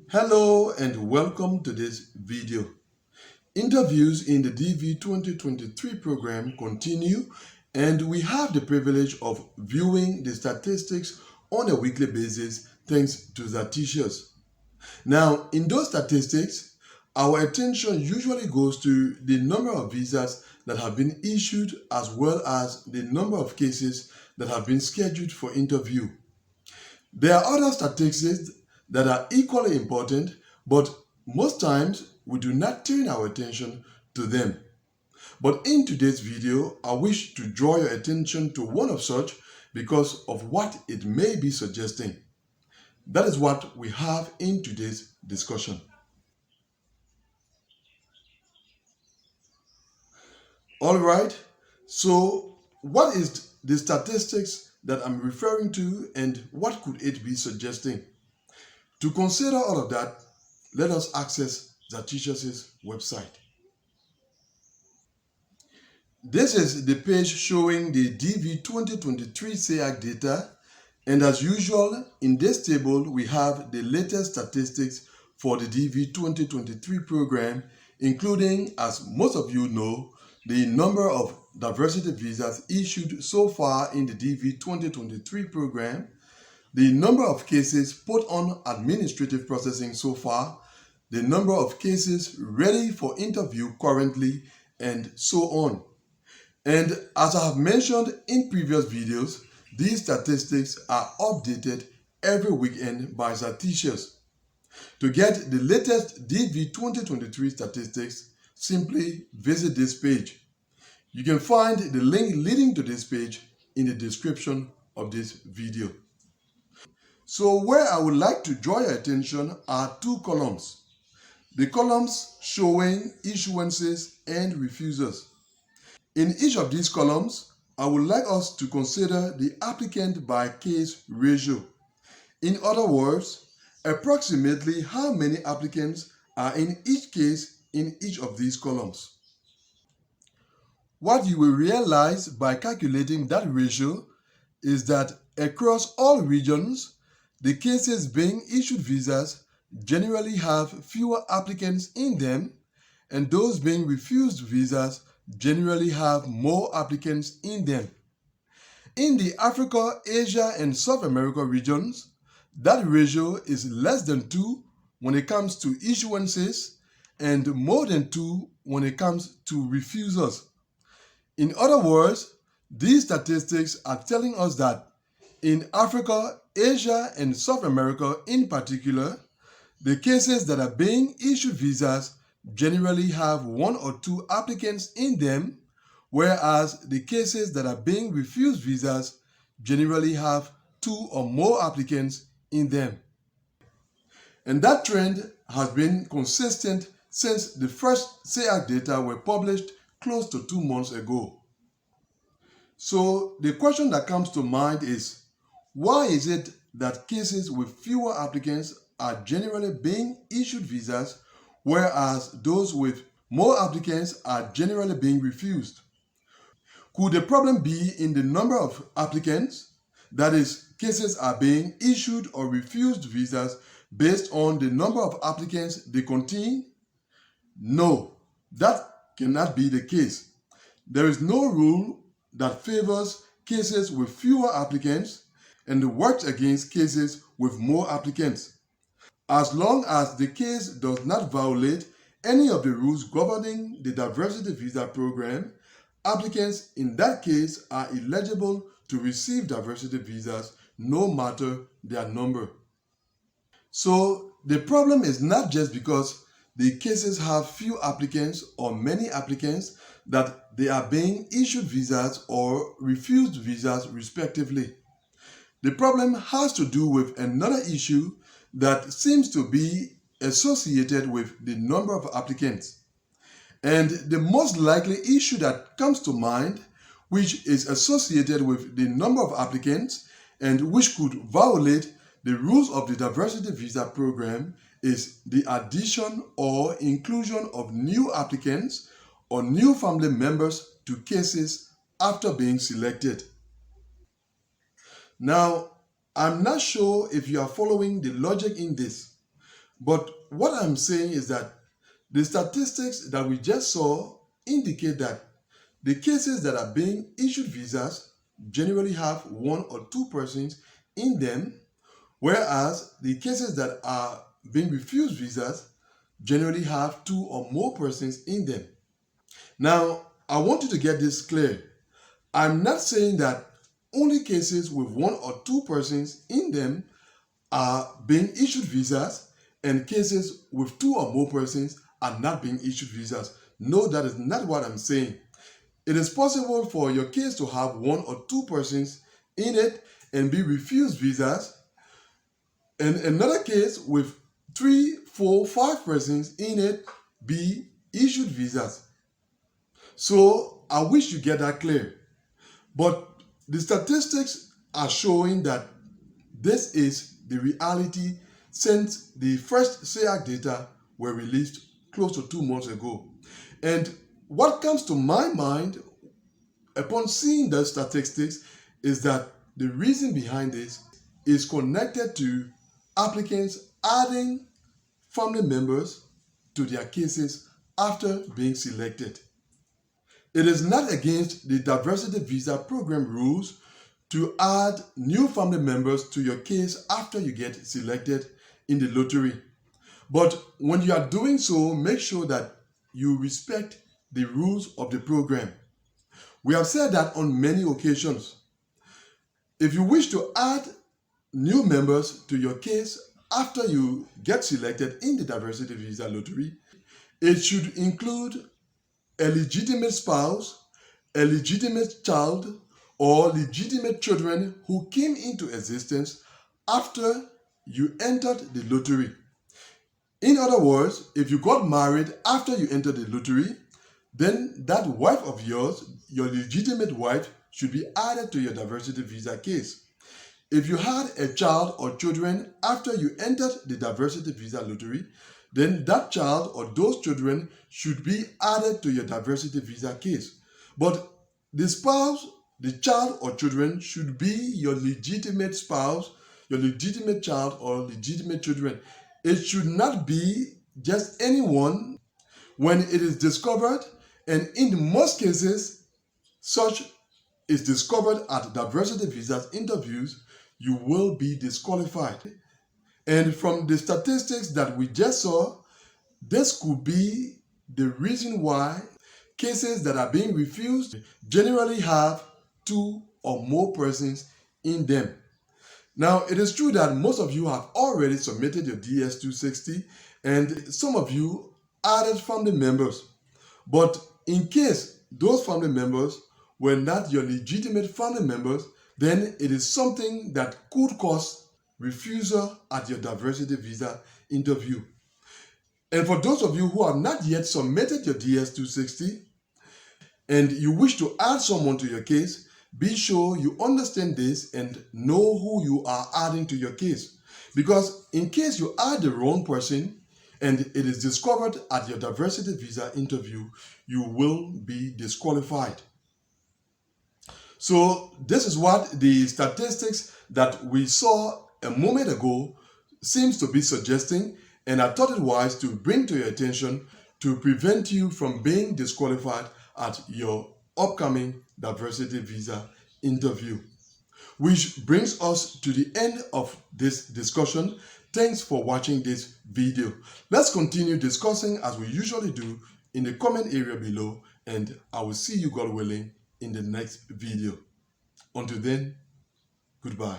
Hello and welcome to this video. Interviews in the DV 2023 program continue, and we have the privilege of viewing the statistics on a weekly basis thanks to the teachers. Now, in those statistics, our attention usually goes to the number of visas that have been issued as well as the number of cases that have been scheduled for interview. There are other statistics that are equally important, but most times we do not turn our attention to them. But in today's video, I wish to draw your attention to one of such because of what it may be suggesting. That is what we have in today's discussion. All right, so what is the statistics that I'm referring to and what could it be suggesting? To consider all of that, let us access the teachers' website. This is the page showing the DV 2023 SEAC data, and as usual, in this table we have the latest statistics for the DV 2023 program, including, as most of you know, the number of diversity visas issued so far in the DV 2023 program, the number of cases put on administrative processing so far, the number of cases ready for interview currently, and so on. And as I have mentioned in previous videos, these statistics are updated every weekend by the teachers. To get the latest DV 2023 statistics, simply visit this page. You can find the link leading to this page in the description of this video. So where I would like to draw your attention are two columns. The columns showing issuances and refusals. In each of these columns, I would like us to consider the applicant by case ratio. In other words, approximately how many applicants are in each case in each of these columns. What you will realize by calculating that ratio is that across all regions, the cases being issued visas generally have fewer applicants in them, and those being refused visas generally have more applicants in them. In the Africa, Asia, and South America regions, that ratio is less than 2 when it comes to issuances and more than 2 when it comes to refusals. In other words, these statistics are telling us that in Africa, Asia, and South America in particular, the cases that are being issued visas generally have 1 or 2 applicants in them, whereas the cases that are being refused visas generally have 2 or more applicants in them. And that trend has been consistent since the first SEAC data were published close to 2 months ago. So the question that comes to mind is, why is it that cases with fewer applicants are generally being issued visas, whereas those with more applicants are generally being refused? Could the problem be in the number of applicants? That is, cases are being issued or refused visas based on the number of applicants they contain? No, that cannot be the case. There is no rule that favors cases with fewer applicants and works against cases with more applicants. As long as the case does not violate any of the rules governing the diversity visa program, applicants in that case are eligible to receive diversity visas no matter their number. So the problem is not just because the cases have few applicants or many applicants that they are being issued visas or refused visas respectively. The problem has to do with another issue that seems to be associated with the number of applicants. And the most likely issue that comes to mind, which is associated with the number of applicants and which could violate the rules of the diversity visa program, is the addition or inclusion of new applicants or new family members to cases after being selected. Now, I'm not sure if you are following the logic in this. But what I'm saying is that the statistics that we just saw indicate that the cases that are being issued visas generally have one or two persons in them, whereas the cases that are being refused visas generally have two or more persons in them. Now, I want you to get this clear. I'm not saying that only cases with one or two persons in them are being issued visas and cases with two or more persons are not being issued visas. No, that is not what I'm saying. It is possible for your case to have one or two persons in it and be refused visas, and another case with 3, 4, 5 persons in it be issued visas. So I wish you get that clear. But the statistics are showing that this is the reality since the first SEAC data were released close to 2 months ago. And what comes to my mind upon seeing the statistics is that the reason behind this is connected to applicants adding family members to their cases after being selected. It is not against the diversity visa program rules to add new family members to your case after you get selected in the lottery. But when you are doing so, make sure that you respect the rules of the program. We have said that on many occasions. If you wish to add new members to your case after you get selected in the diversity visa lottery, it should include a legitimate spouse, a legitimate child, or legitimate children who came into existence after you entered the lottery. In other words, if you got married after you entered the lottery, then that wife of yours, your legitimate wife, should be added to your diversity visa case. If you had a child or children after you entered the diversity visa lottery, then that child or those children should be added to your diversity visa case. But the spouse, the child or children should be your legitimate spouse, your legitimate child or legitimate children. It should not be just anyone when it is discovered, and in most cases, such is discovered at diversity visas interviews, you will be disqualified. And from the statistics that we just saw, this could be the reason why cases that are being refused generally have two or more persons in them. Now, it is true that most of you have already submitted your DS-260 and some of you added family members. But in case those family members were not your legitimate family members, then it is something that could cause refusal at your diversity visa interview. And for those of you who have not yet submitted your DS-260 and you wish to add someone to your case, be sure you understand this and know who you are adding to your case. Because in case you add the wrong person and it is discovered at your diversity visa interview, you will be disqualified. So this is what the statistics that we saw a moment ago seems to be suggesting, and I thought it wise to bring to your attention to prevent you from being disqualified at your upcoming diversity visa interview. Which brings us to the end of this discussion. Thanks for watching this video. Let's continue discussing as we usually do in the comment area below, and I will see you, God willing, in the next video. Until then, goodbye.